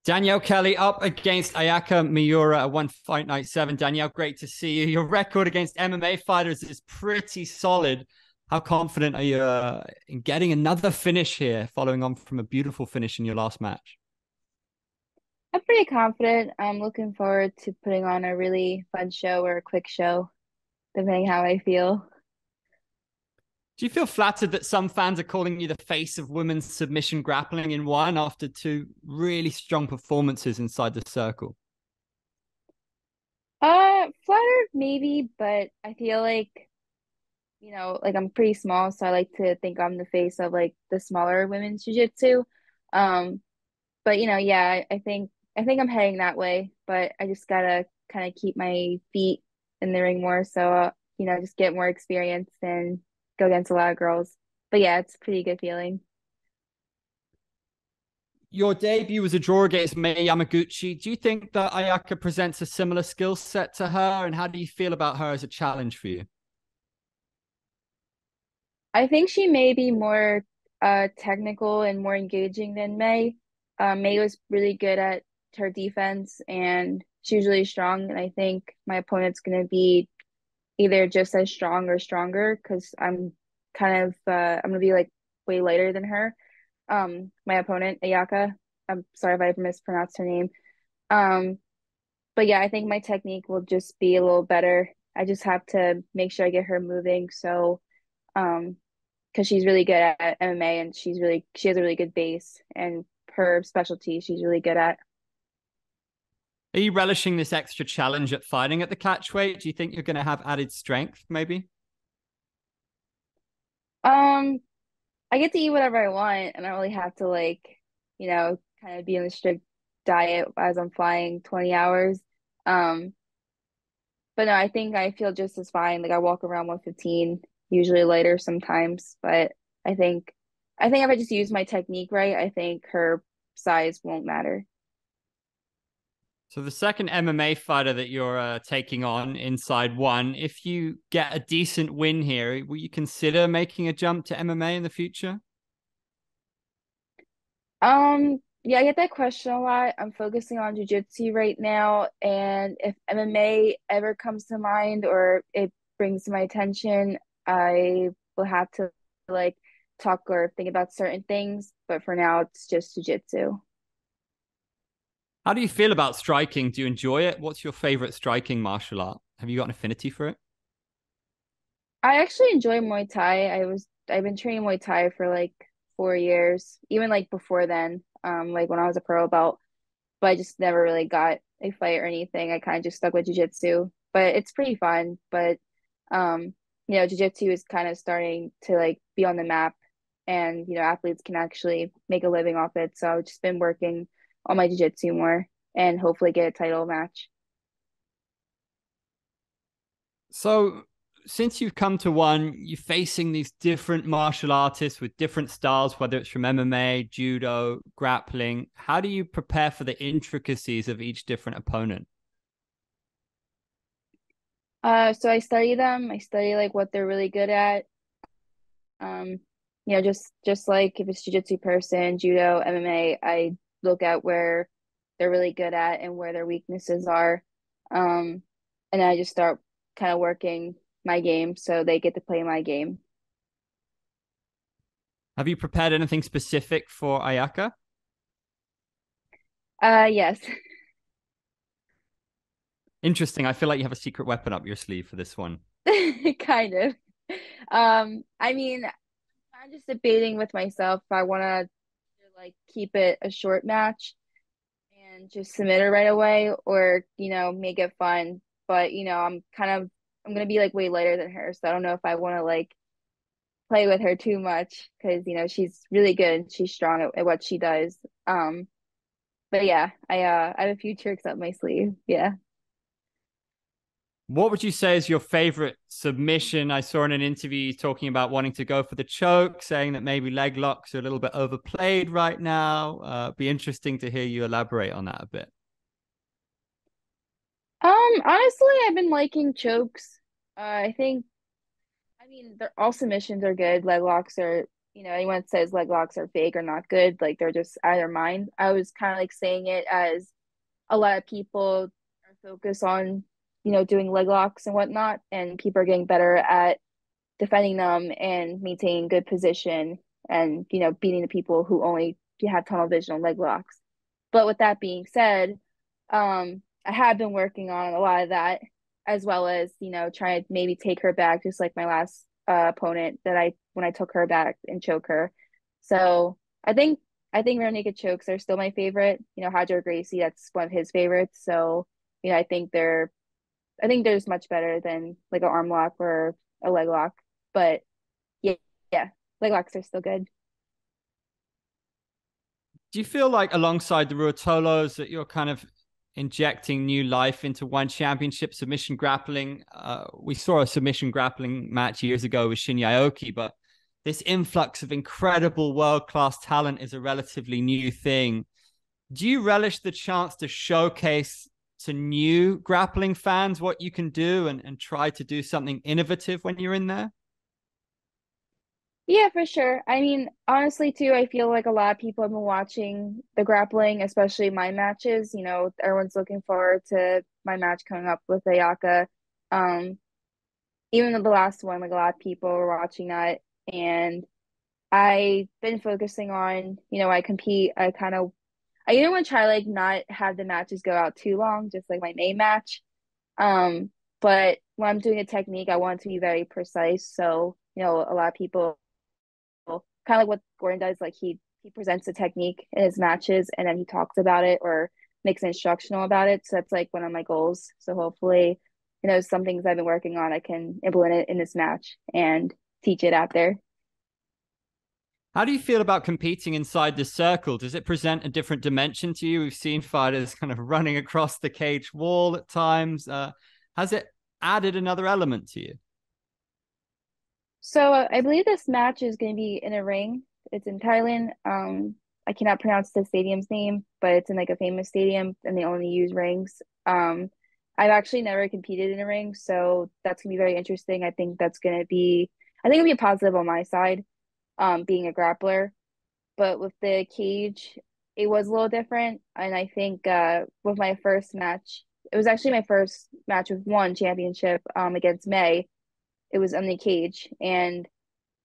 Danielle Kelly up against Ayaka Miura at One Fight Night 7. Danielle, great to see you. Your record against MMA fighters is pretty solid. How confident are you in getting another finish here, following on from a beautiful finish in your last match? I'm pretty confident. I'm looking forward to putting on a really fun show or a quick show, depending how I feel. Do you feel flattered that some fans are calling you the face of women's submission grappling in one after two really strong performances inside the circle? Flattered maybe, but I feel like, like I'm pretty small, so I like to think I'm the face of like the smaller women's jiu-jitsu. Um, but yeah, I think I'm heading that way, but I just gotta kind of keep my feet in the ring more, so just get more experience and go against a lot of girls. But yeah, it's a pretty good feeling. Your debut was a draw against Mei Yamaguchi. Do you think that Ayaka presents a similar skill set to her? And how do you feel about her as a challenge for you? I think she may be more technical and more engaging than May. May was really good at her defense and she was really strong. And I think my opponent's going to be either just as strong or stronger because I'm going to be like way lighter than her. My opponent, Ayaka, I'm sorry if I mispronounced her name. Um, but yeah, I think my technique will just be a little better. I just have to make sure I get her moving. Um, because she's really good at MMA and she has a really good base and her specialty she's really good at. Are you relishing this extra challenge at fighting at the catchweight? Do you think you're going to have added strength, maybe? Um, I get to eat whatever I want and I don't really have to kind of be on a strict diet as I'm flying 20 hours. Um, but no, I think I feel just as fine. Like I walk around 115, usually lighter sometimes, but I think I think if I just use my technique right, I think her size won't matter. So the second MMA fighter that you're taking on inside one, if you get a decent win here, will you consider making a jump to MMA in the future? Yeah, I get that question a lot. I'm focusing on jujitsu right now, and if MMA ever comes to mind or it brings to my attention, I will have to like talk or think about certain things. But for now, it's just jujitsu. How do you feel about striking? Do you enjoy it? What's your favorite striking martial art? Have you got an affinity for it? I actually enjoy Muay Thai. I've been training Muay Thai for like 4 years, even like before then, like when I was a pro belt. But I just never really got a fight or anything. I kind of just stuck with jujitsu, but it's pretty fun. But um, jujitsu is kind of starting to like be on the map, and athletes can actually make a living off it. So I've just been working on my jujitsu more and hopefully get a title match. So, since you've come to one, you're facing these different martial artists with different styles, whether it's from MMA, judo, grappling. How do you prepare for the intricacies of each different opponent? So I study them. I study like what they're really good at. Um, just like if it's jiu-jitsu person, judo, MMA, I look at where they're really good at and where their weaknesses are. Um, and then I just start kind of working my game so they get to play my game. Have you prepared anything specific for Ayaka? Yes, Interesting. I feel like you have a secret weapon up your sleeve for this one. kind of. I mean, I'm just debating with myself if I want to like keep it a short match and just submit her right away or make it fun, but I'm gonna be like way lighter than her, so I don't know if I want to like play with her too much because she's really good and she's strong at what she does. But yeah, I have a few tricks up my sleeve. Yeah. What would you say is your favorite submission? I saw in an interview you talking about wanting to go for the choke, saying that maybe leg locks are a little bit overplayed right now. Be interesting to hear you elaborate on that a bit. Honestly, I've been liking chokes. I think I mean they're all submissions are good. Leg locks are, anyone that says leg locks are fake or not good, like they're just out of their mind. I was kind of like saying it as a lot of people are focused on, doing leg locks and whatnot, and people are getting better at defending them and maintaining good position and, beating the people who only have tunnel vision on leg locks. But with that being said, I have been working on a lot of that, as well as, trying to maybe take her back, just like my last opponent that when I took her back and choke her. So I think rear naked chokes are still my favorite. Roger Gracie, that's one of his favorites. So, I think there's much better than like an arm lock or a leg lock. But yeah, yeah, leg locks are still good. Do you feel like alongside the Ruotolos that you're kind of injecting new life into one championship submission grappling? We saw a submission grappling match years ago with Shinya Aoki, but this influx of incredible world-class talent is a relatively new thing. Do you relish the chance to showcase to new grappling fans what you can do and try to do something innovative when you're in there? Yeah, for sure. I mean, honestly, too, I feel like a lot of people have been watching the grappling, especially my matches. Everyone's looking forward to my match coming up with Ayaka. Um, Even the last one, like a lot of people were watching that, and I've been focusing on, I compete. I either want to try like not have the matches go out too long, just like my main match. Um, but when I'm doing a technique, I want it to be very precise. So, a lot of people kind of like what Gordon does, like he presents the technique in his matches and then he talks about it or makes an instructional about it. So that's like one of my goals. So hopefully, some things I've been working on, I can implement it in this match and teach it out there. How do you feel about competing inside the circle? Does it present a different dimension to you? We've seen fighters kind of running across the cage wall at times. Has it added another element to you? So I believe this match is going to be in a ring. It's in Thailand. I cannot pronounce the stadium's name, but it's in like a famous stadium, and they only use rings. I've actually never competed in a ring, so that's gonna be very interesting. I think it'll be a positive on my side, being a grappler. But with the cage, it was a little different, and I think with my first match, it was actually my first match with one championship against May. It was on the cage, and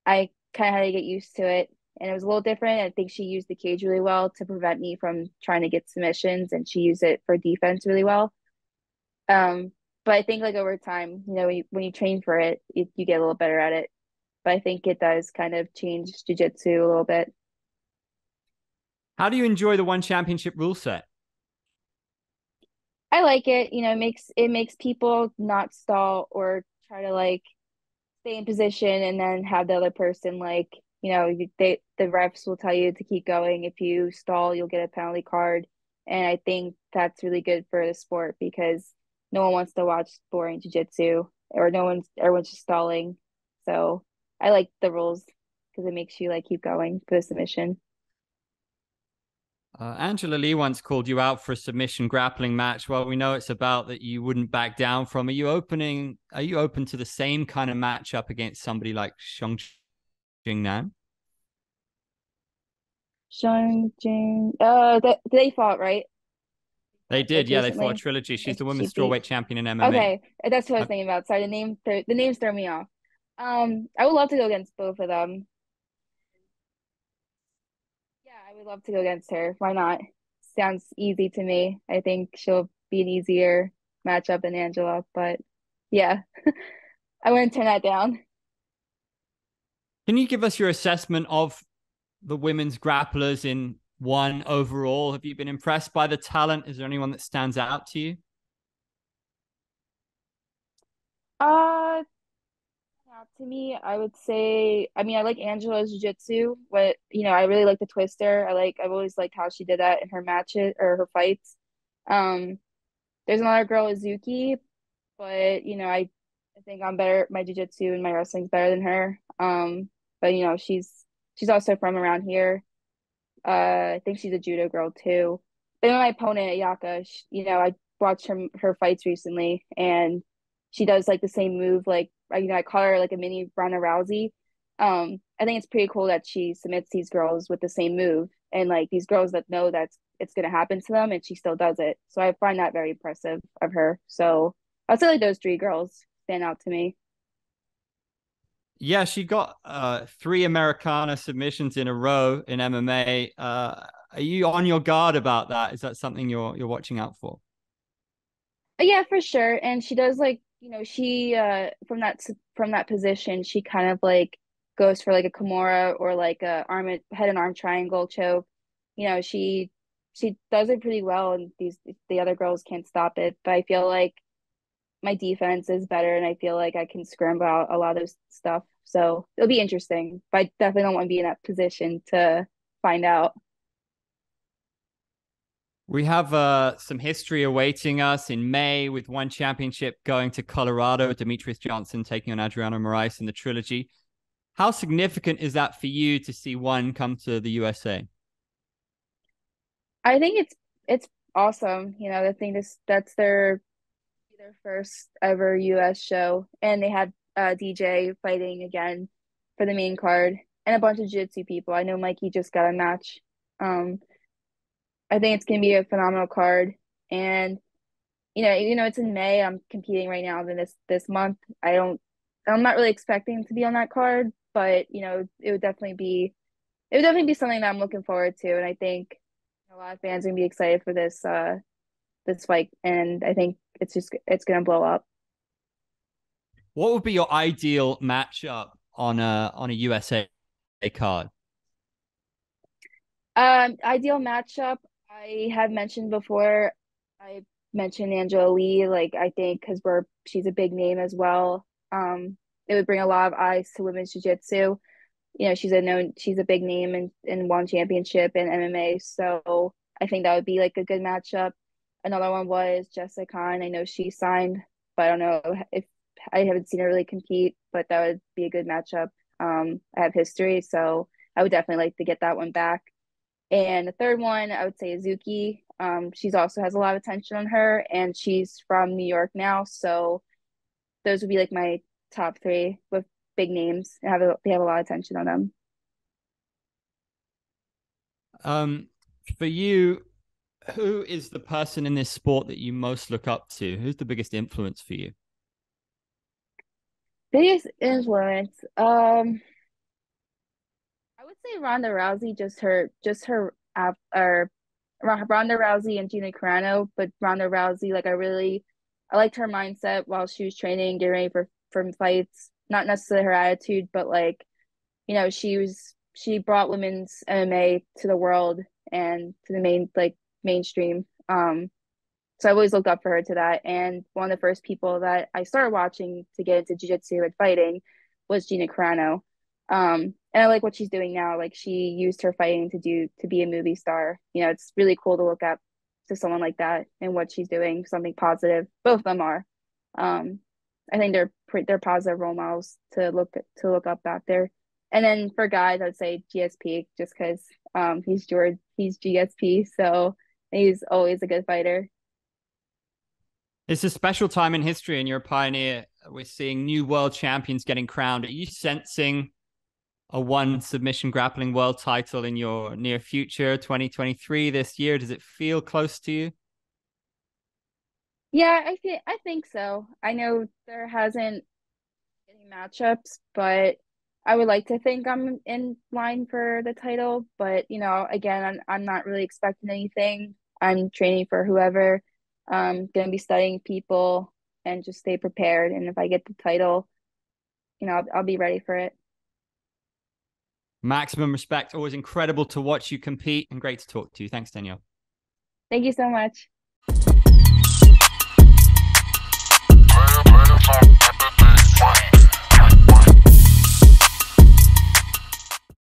I kind of had to get used to it. And it was a little different. I think she used the cage really well to prevent me from trying to get submissions, and she used it for defense really well. Um, but I think like over time, when you train for it, you get a little better at it. But I think it does kind of change jujitsu a little bit. How do you enjoy the one championship rule set? I like it. It makes people not stall or try to like stay in position and then have the other person like the refs will tell you to keep going. If you stall, you'll get a penalty card, and I think that's really good for the sport because no one wants to watch boring jiu-jitsu or everyone's just stalling. So I like the rules because it makes you like keep going for the submission. Angela Lee once called you out for a submission grappling match. Well, we know it's about that you wouldn't back down from. Are you open to the same kind of matchup against somebody like Xiong Jingnan? Sean Jane, they fought right They did, like yeah. They fought a recently. trilogy. She's the She women's beat. strawweight champion in MMA. Okay, that's what I was Uh, thinking about. Sorry, the names throw me off. I would love to go against both of them. Yeah, I would love to go against her. Why not? Sounds easy to me. I think she'll be an easier matchup than Angela, but yeah, I wouldn't turn that down. Can you give us your assessment of the women's grapplers in one overall? Have you been impressed by the talent? Is there anyone that stands out to you? Uh, to me, I would say, I mean, I like Angela's jiu-jitsu. I really like the twister. I've always liked how she did that in her matches or her fights. Um, there's another girl, Azuki, but I think I'm better. My jiu-jitsu and my wrestling's better than her. But she's also from around here. I think she's a judo girl too. But then my opponent, Ayaka, I watched her fights recently, and she does like the same move. Like I call her like a mini Ronda Rousey. And I think it's pretty cool that she submits these girls with the same move, and like these girls that know that it's gonna happen to them, and she still does it. So I find that very impressive of her. So I'll say like those three girls stand out to me. Yeah, she got three Americana submissions in a row in MMA. Are you on your guard about that? Is that something you're watching out for? Yeah, for sure. And she does like, she from that position, she kind of like goes for like a Kimura or like a arm head and arm triangle choke. She does it pretty well, and the other girls can't stop it. But I feel like my defense is better, and I feel like I can scramble out a lot of stuff. So it'll be interesting. But I definitely don't want to be in that position to find out. We have some history awaiting us in May with one championship going to Colorado, Demetrius Johnson taking on Adriano Moraes in the trilogy. How significant is that for you to see one come to the USA? I think it's awesome. I think that's their first ever US show, and they had DJ fighting again for the main card and a bunch of jiu-jitsu people. I know Mikey just got a match. Um, I think it's gonna be a phenomenal card, and it's in May. I'm competing right now in this month. I'm not really expecting to be on that card, but it would definitely be something that I'm looking forward to, and I think a lot of fans are gonna be excited for this fight, and I think it's gonna blow up. What would be your ideal matchup on a USA card? Ideal matchup, I have mentioned before. I mentioned Angela Lee, like I think because she's a big name as well. It would bring a lot of eyes to women's jiu-jitsu. She's a big name in one championship in MMA. So I think that would be like a good matchup. Another one was Jessica Khan. I know she signed, but I don't know if I haven't seen her really compete, but that would be a good matchup. I have history, so I would definitely like to get that one back. And the third one, I would say Azuki. She's also has a lot of attention on her, and she's from New York now. So those would be like my top three with big names. They have a lot of attention on them. Um, for you, who is the person in this sport that you most look up to? Who's the biggest influence for you? Biggest influence. I would say Ronda Rousey, just her or Ronda Rousey and Gina Carano, but Ronda Rousey, like I liked her mindset while she was training, getting ready for fights. Not necessarily her attitude, but like, she brought women's MMA to the world and to the mainstream. So I always looked up for her to that. And one of the first people that I started watching to get into jiu-jitsu and fighting was Gina Carano. And I like what she's doing now. Like she used her fighting to be a movie star. It's really cool to look up to someone like that and what she's doing, something positive. Both of them are. Um, I think they're positive role models to look up out there. And then for guys, I'd say GSP just because he's GSP, so he's always a good fighter. It's a special time in history, and you're a pioneer. We're seeing new world champions getting crowned. Are you sensing a one submission grappling world title in your near future, 2023, this year? Does it feel close to you? Yeah, I think so. I know there hasn't any matchups, but I would like to think I'm in line for the title. But again, I'm not really expecting anything. I'm training for whoever. I'm gonna be studying people and just stay prepared. And if I get the title, I'll be ready for it. Maximum respect. Always incredible to watch you compete and great to talk to you. Thanks, Danielle. Thank you so much.